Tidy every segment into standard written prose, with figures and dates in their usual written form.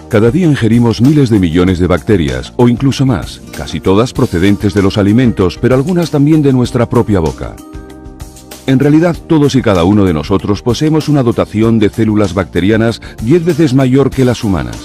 Cada día ingerimos miles de millones de bacterias, o incluso más, casi todas procedentes de los alimentos, pero algunas también de nuestra propia boca. En realidad, todos y cada uno de nosotros poseemos una dotación de células bacterianas 10 veces mayor que las humanas.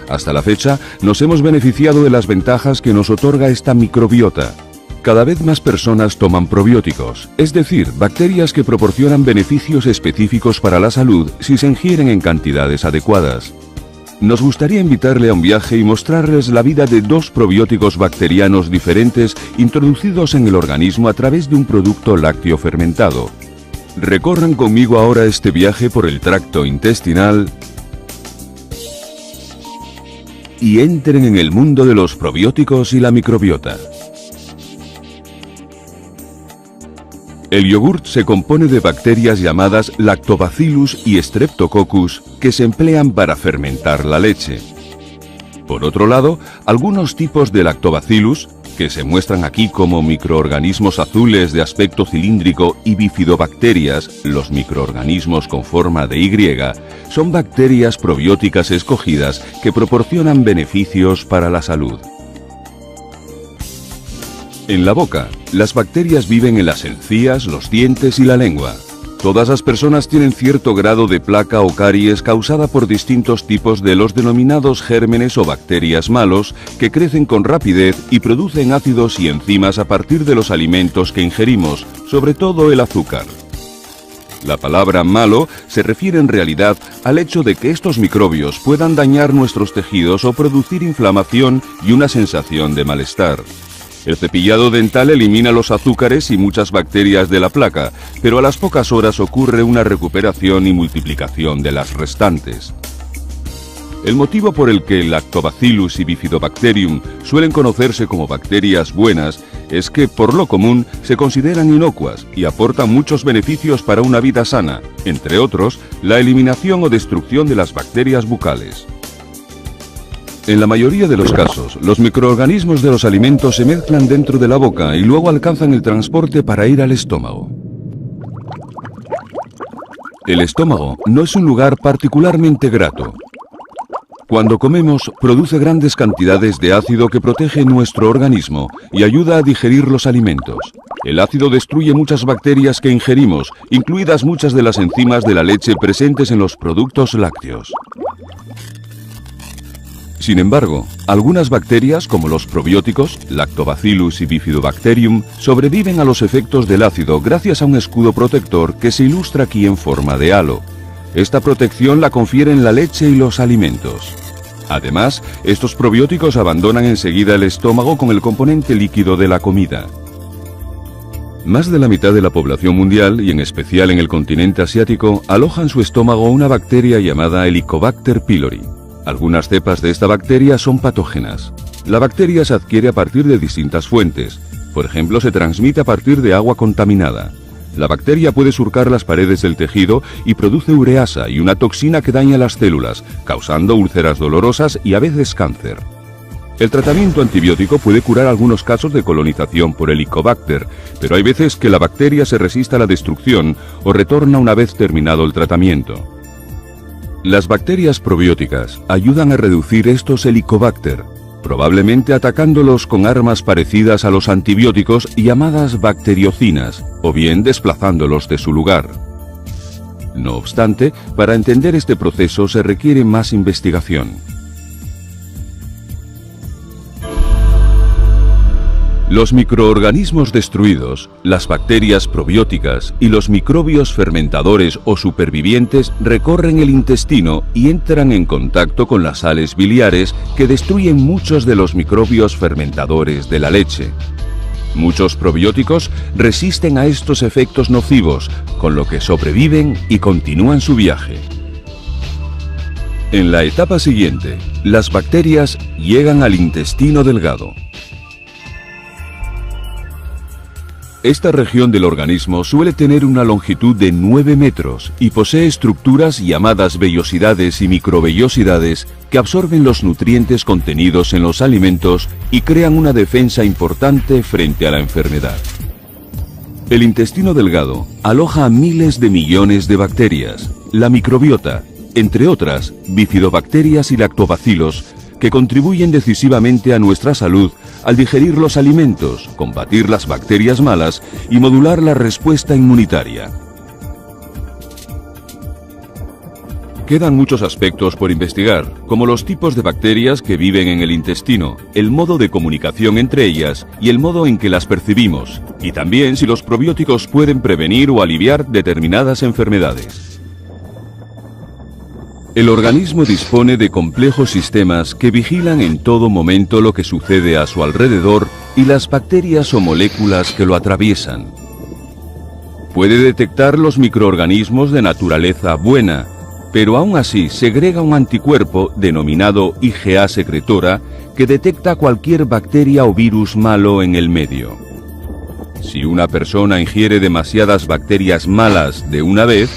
Hasta la fecha, nos hemos beneficiado de las ventajas que nos otorga esta microbiota. Cada vez más personas toman probióticos, es decir, bacterias que proporcionan beneficios específicos para la salud si se ingieren en cantidades adecuadas. Nos gustaría invitarle a un viaje y mostrarles la vida de dos probióticos bacterianos diferentes introducidos en el organismo a través de un producto lácteo fermentado. Recorran conmigo ahora este viaje por el tracto intestinal y entren en el mundo de los probióticos y la microbiota. El yogurt se compone de bacterias llamadas Lactobacillus y Streptococcus que se emplean para fermentar la leche. Por otro lado, algunos tipos de Lactobacillus, que se muestran aquí como microorganismos azules de aspecto cilíndrico, y bifidobacterias, los microorganismos con forma de Y, son bacterias probióticas escogidas que proporcionan beneficios para la salud. En la boca, las bacterias viven en las encías, los dientes y la lengua. Todas las personas tienen cierto grado de placa o caries causada por distintos tipos de los denominados gérmenes o bacterias malos que crecen con rapidez y producen ácidos y enzimas a partir de los alimentos que ingerimos, sobre todo el azúcar. La palabra malo se refiere en realidad al hecho de que estos microbios puedan dañar nuestros tejidos o producir inflamación y una sensación de malestar. El cepillado dental elimina los azúcares y muchas bacterias de la placa, pero a las pocas horas ocurre una recuperación y multiplicación de las restantes. El motivo por el que el Lactobacillus y Bifidobacterium suelen conocerse como bacterias buenas es que, por lo común, se consideran inocuas y aportan muchos beneficios para una vida sana, entre otros, la eliminación o destrucción de las bacterias bucales. En la mayoría de los casos, los microorganismos de los alimentos se mezclan dentro de la boca y luego alcanzan el transporte para ir al estómago. El estómago no es un lugar particularmente grato. Cuando comemos, produce grandes cantidades de ácido que protege nuestro organismo y ayuda a digerir los alimentos. El ácido destruye muchas bacterias que ingerimos, incluidas muchas de las enzimas de la leche presentes en los productos lácteos. Sin embargo, algunas bacterias, como los probióticos, Lactobacillus y Bifidobacterium, sobreviven a los efectos del ácido gracias a un escudo protector que se ilustra aquí en forma de halo. Esta protección la confieren la leche y los alimentos. Además, estos probióticos abandonan enseguida el estómago con el componente líquido de la comida. Más de la mitad de la población mundial, y en especial en el continente asiático, aloja en su estómago una bacteria llamada Helicobacter pylori. Algunas cepas de esta bacteria son patógenas. La bacteria se adquiere a partir de distintas fuentes. Por ejemplo, se transmite a partir de agua contaminada. La bacteria puede surcar las paredes del tejido y produce ureasa y una toxina que daña las células, causando úlceras dolorosas y a veces cáncer. El tratamiento antibiótico puede curar algunos casos de colonización por Helicobacter, pero hay veces que la bacteria se resiste a la destrucción o retorna una vez terminado el tratamiento. Las bacterias probióticas ayudan a reducir estos Helicobacter, probablemente atacándolos con armas parecidas a los antibióticos llamadas bacteriocinas, o bien desplazándolos de su lugar. No obstante, para entender este proceso se requiere más investigación. Los microorganismos destruidos, las bacterias probióticas y los microbios fermentadores o supervivientes recorren el intestino y entran en contacto con las sales biliares que destruyen muchos de los microbios fermentadores de la leche. Muchos probióticos resisten a estos efectos nocivos, con lo que sobreviven y continúan su viaje. En la etapa siguiente, las bacterias llegan al intestino delgado. Esta región del organismo suele tener una longitud de 9 metros y posee estructuras llamadas vellosidades y microvellosidades que absorben los nutrientes contenidos en los alimentos y crean una defensa importante frente a la enfermedad. El intestino delgado aloja a miles de millones de bacterias, la microbiota, entre otras, bifidobacterias y lactobacilos, que contribuyen decisivamente a nuestra salud al digerir los alimentos, combatir las bacterias malas y modular la respuesta inmunitaria. Quedan muchos aspectos por investigar, como los tipos de bacterias que viven en el intestino, el modo de comunicación entre ellas y el modo en que las percibimos, y también si los probióticos pueden prevenir o aliviar determinadas enfermedades. El organismo dispone de complejos sistemas que vigilan en todo momento lo que sucede a su alrededor y las bacterias o moléculas que lo atraviesan. Puede detectar los microorganismos de naturaleza buena, pero aún así segrega un anticuerpo denominado IgA secretora que detecta cualquier bacteria o virus malo en el medio. Si una persona ingiere demasiadas bacterias malas de una vez,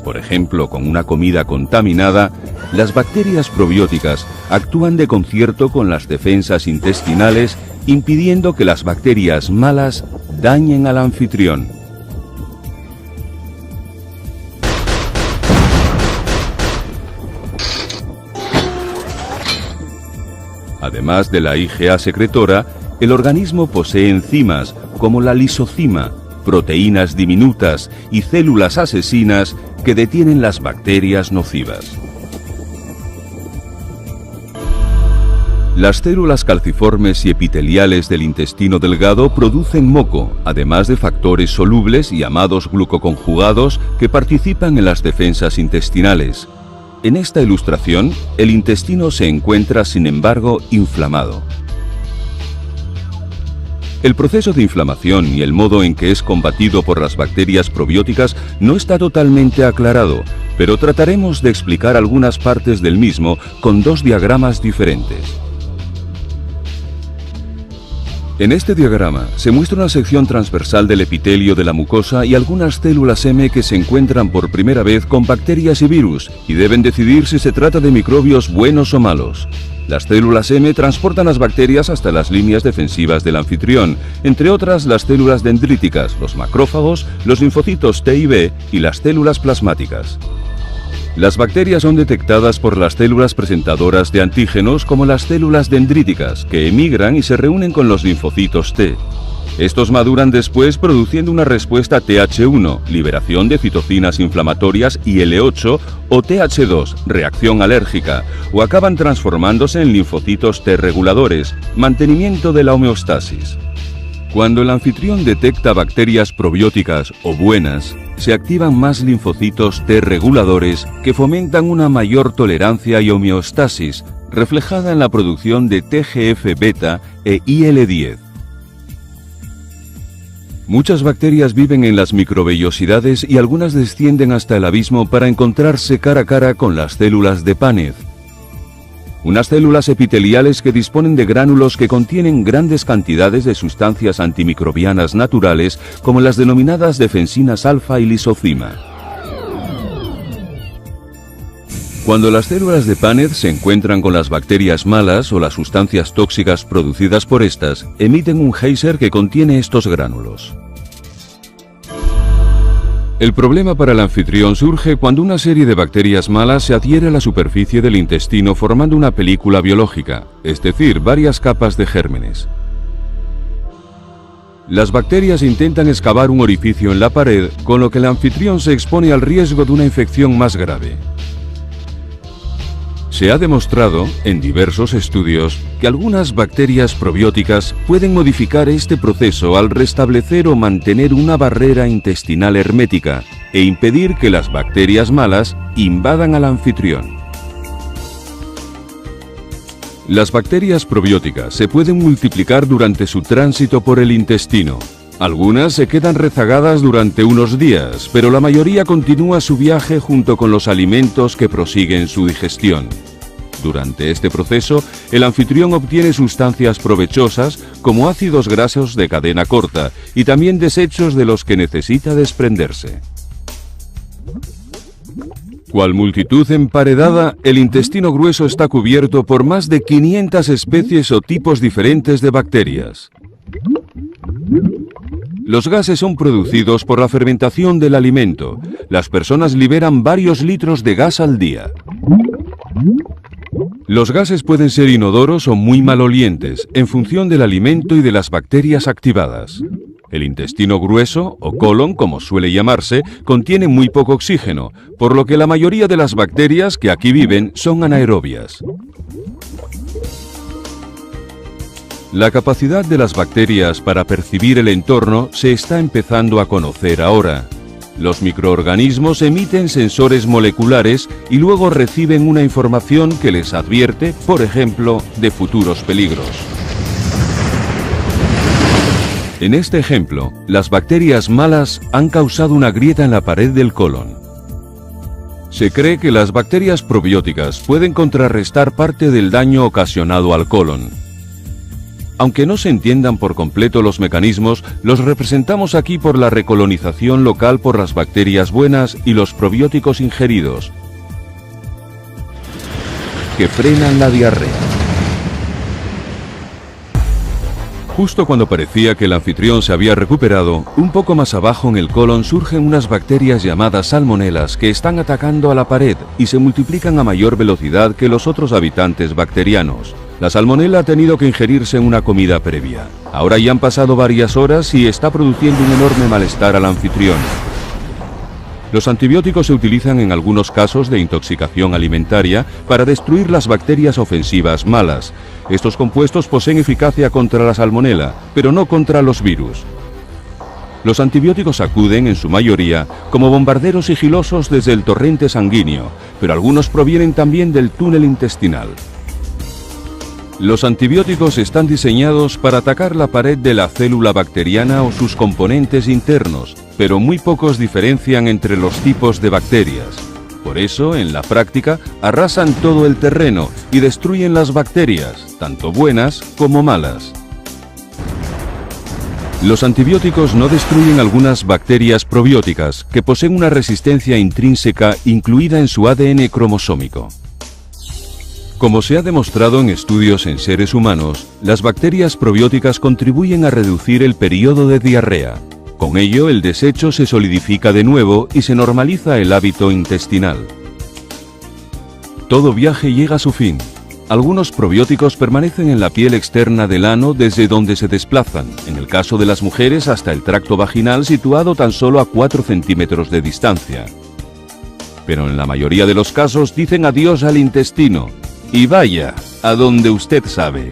por ejemplo con una comida contaminada, las bacterias probióticas actúan de concierto con las defensas intestinales, impidiendo que las bacterias malas dañen al anfitrión. Además de la IgA secretora, el organismo posee enzimas como la lisozima, proteínas diminutas y células asesinas que detienen las bacterias nocivas. Las células calciformes y epiteliales del intestino delgado producen moco, además de factores solubles llamados glucoconjugados que participan en las defensas intestinales. En esta ilustración, el intestino se encuentra, sin embargo, inflamado. El proceso de inflamación y el modo en que es combatido por las bacterias probióticas no está totalmente aclarado, pero trataremos de explicar algunas partes del mismo con dos diagramas diferentes. En este diagrama se muestra una sección transversal del epitelio de la mucosa y algunas células M que se encuentran por primera vez con bacterias y virus y deben decidir si se trata de microbios buenos o malos. Las células M transportan las bacterias hasta las líneas defensivas del anfitrión, entre otras las células dendríticas, los macrófagos, los linfocitos T y B y las células plasmáticas. Las bacterias son detectadas por las células presentadoras de antígenos como las células dendríticas, que emigran y se reúnen con los linfocitos T. Estos maduran después produciendo una respuesta Th1, liberación de citocinas inflamatorias, y L8 o Th2, reacción alérgica, o acaban transformándose en linfocitos T reguladores, mantenimiento de la homeostasis. Cuando el anfitrión detecta bacterias probióticas o buenas, se activan más linfocitos T reguladores que fomentan una mayor tolerancia y homeostasis, reflejada en la producción de TGF-beta e IL-10. Muchas bacterias viven en las microvellosidades y algunas descienden hasta el abismo para encontrarse cara a cara con las células de Paneth. Unas células epiteliales que disponen de gránulos que contienen grandes cantidades de sustancias antimicrobianas naturales, como las denominadas defensinas alfa y lisozima. Cuando las células de Paneth se encuentran con las bacterias malas o las sustancias tóxicas producidas por estas, emiten un geyser que contiene estos gránulos. El problema para el anfitrión surge cuando una serie de bacterias malas se adhiere a la superficie del intestino formando una película biológica, es decir, varias capas de gérmenes. Las bacterias intentan excavar un orificio en la pared, con lo que el anfitrión se expone al riesgo de una infección más grave. Se ha demostrado, en diversos estudios, que algunas bacterias probióticas pueden modificar este proceso al restablecer o mantener una barrera intestinal hermética e impedir que las bacterias malas invadan al anfitrión. Las bacterias probióticas se pueden multiplicar durante su tránsito por el intestino. Algunas se quedan rezagadas durante unos días, pero la mayoría continúa su viaje junto con los alimentos que prosiguen su digestión. Durante este proceso, el anfitrión obtiene sustancias provechosas como ácidos grasos de cadena corta y también desechos de los que necesita desprenderse. Cual multitud emparedada, el intestino grueso está cubierto por más de 500 especies o tipos diferentes de bacterias. Los gases son producidos por la fermentación del alimento. Las personas liberan varios litros de gas al día. Los gases pueden ser inodoros o muy malolientes, en función del alimento y de las bacterias activadas. El intestino grueso, o colon, como suele llamarse, contiene muy poco oxígeno, por lo que la mayoría de las bacterias que aquí viven son anaerobias. La capacidad de las bacterias para percibir el entorno se está empezando a conocer ahora. Los microorganismos emiten sensores moleculares y luego reciben una información que les advierte, por ejemplo, de futuros peligros. En este ejemplo, las bacterias malas han causado una grieta en la pared del colon. Se cree que las bacterias probióticas pueden contrarrestar parte del daño ocasionado al colon. Aunque no se entiendan por completo los mecanismos, los representamos aquí por la recolonización local por las bacterias buenas y los probióticos ingeridos, que frenan la diarrea. Justo cuando parecía que el anfitrión se había recuperado, un poco más abajo en el colon surgen unas bacterias llamadas salmonelas que están atacando a la pared y se multiplican a mayor velocidad que los otros habitantes bacterianos. La salmonela ha tenido que ingerirse en una comida previa. Ahora ya han pasado varias horas y está produciendo un enorme malestar al anfitrión. Los antibióticos se utilizan en algunos casos de intoxicación alimentaria para destruir las bacterias ofensivas malas. Estos compuestos poseen eficacia contra la salmonela, pero no contra los virus. Los antibióticos acuden, en su mayoría, como bombarderos sigilosos desde el torrente sanguíneo, pero algunos provienen también del túnel intestinal. Los antibióticos están diseñados para atacar la pared de la célula bacteriana o sus componentes internos, pero muy pocos diferencian entre los tipos de bacterias. Por eso, en la práctica, arrasan todo el terreno y destruyen las bacterias, tanto buenas como malas. Los antibióticos no destruyen algunas bacterias probióticas que poseen una resistencia intrínseca incluida en su ADN cromosómico. Como se ha demostrado en estudios en seres humanos, las bacterias probióticas contribuyen a reducir el periodo de diarrea. Con ello, el desecho se solidifica de nuevo y se normaliza el hábito intestinal. Todo viaje llega a su fin. Algunos probióticos permanecen en la piel externa del ano desde donde se desplazan, en el caso de las mujeres hasta el tracto vaginal situado tan solo a 4 centímetros de distancia. Pero en la mayoría de los casos dicen adiós al intestino. Y vaya, a donde usted sabe.